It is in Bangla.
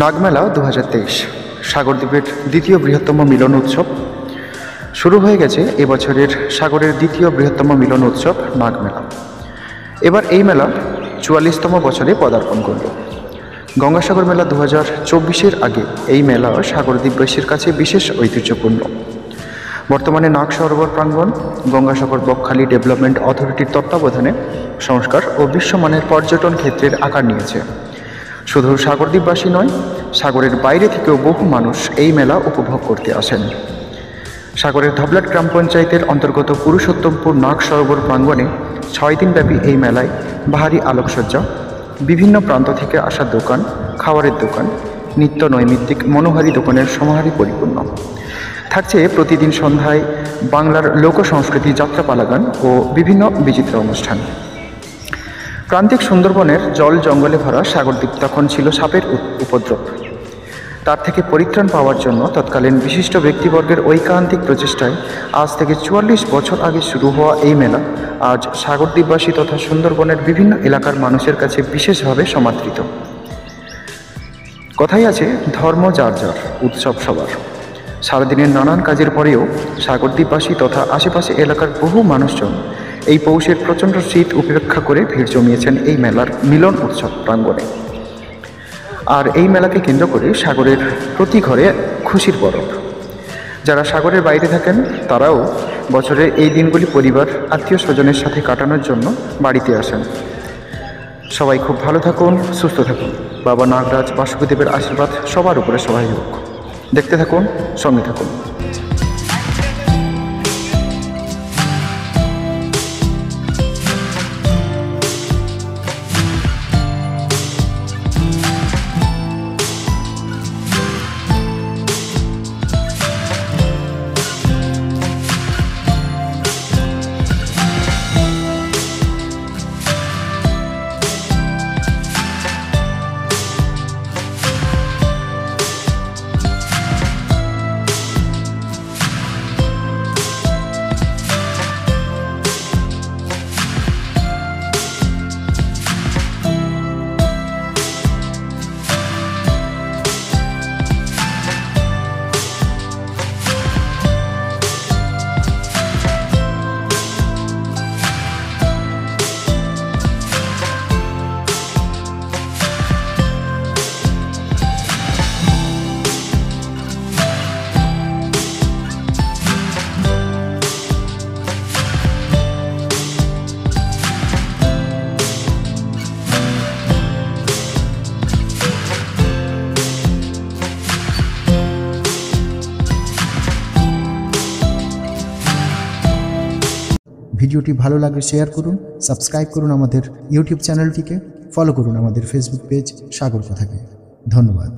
নাগমেলা 2023 সাগরদ্বীপের দ্বিতীয় বৃহত্তম মিলন উৎসব শুরু হয়ে গেছে। এবছরের সাগরের দ্বিতীয় বৃহত্তম মিলন উৎসব নাগমেলা। এবার এই মেলা 44তম বছরে পদার্পণ করল। গঙ্গাসাগর মেলা 2024-এর আগে এই মেলা সাগরদ্বীপবাসীর কাছে বিশেষ ঐতিহ্যপূর্ণ। বর্তমানে নাগ সরোবর প্রাঙ্গণ গঙ্গাসাগর বকখালি ডেভেলপমেন্ট অথরিটির তত্ত্বাবধানে সংস্কার ও বিশ্বমানের পর্যটন ক্ষেত্রের আকার নিয়েছে। শুধু সাগরদ্বীপবাসী নয়, সাগরের বাইরে থেকেও বহু মানুষ এই মেলা উপভোগ করতে আসেন। সাগরের ধবলাট গ্রাম পঞ্চায়েতের অন্তর্গত পুরুষোত্তমপুর নাগ সরোবর প্রাঙ্গণে 6 দিনব্যাপী এই মেলায় বাহারি আলোকসজ্জা, বিভিন্ন প্রান্ত থেকে আসা দোকান, খাবারের দোকান, নিত্য নৈমিত্তিক মনোহারী দোকানের সমাহারে পরিপূর্ণ। থাকছে প্রতিদিন সন্ধ্যায় বাংলার লোক সংস্কৃতি যাত্রাপালা গান ও বিভিন্ন বিচিত্র অনুষ্ঠান। প্রান্তিক সুন্দরবনের জল জঙ্গলে ভরা সাগরদ্বীপ তখন ছিল সাপের উপদ্রব। তার থেকে পরিত্রাণ পাওয়ার জন্য তৎকালীন বিশিষ্ট ব্যক্তিবর্গের ঐকান্তিক প্রচেষ্টায় আজ থেকে 44 বছর আগে শুরু হওয়া এই মেলা আজ সাগরদ্বীপবাসী তথা সুন্দরবনের বিভিন্ন এলাকার মানুষের কাছে বিশেষভাবে সমাদৃত। কথাই আছে, ধর্ম যার যার, উৎসব সবার। সারাদিনের নানান কাজের পরেও সাগরদ্বীপবাসী তথা আশেপাশে এলাকার বহু মানুষজন এই পৌষের প্রচণ্ড শীত উপেক্ষা করে ভিড় জমিয়েছেন এই মেলার মিলন উৎসব প্রাঙ্গণে। আর এই মেলাকে কেন্দ্র করে সাগরের প্রতি ঘরে খুশির পরব। যারা সাগরের বাইরে থাকেন তারাও বছরের এই দিনগুলি পরিবার আত্মীয় স্বজনের সাথে কাটানোর জন্য বাড়িতে আসেন। সবাই খুব ভালো থাকুন, সুস্থ থাকুন। বাবা নাগরাজ বাসুদেবের আশীর্বাদ সবার উপরে সবাই হোক। দেখতে থাকুন, সঙ্গে থাকুন। ভিডিওটি ভালো লাগলে শেয়ার করুন, সাবস্ক্রাইব করুন আমাদের ইউটিউব চ্যানেলটিকে, ফলো করুন আমাদের ফেসবুক পেজ সাগর কথাকে। ধন্যবাদ।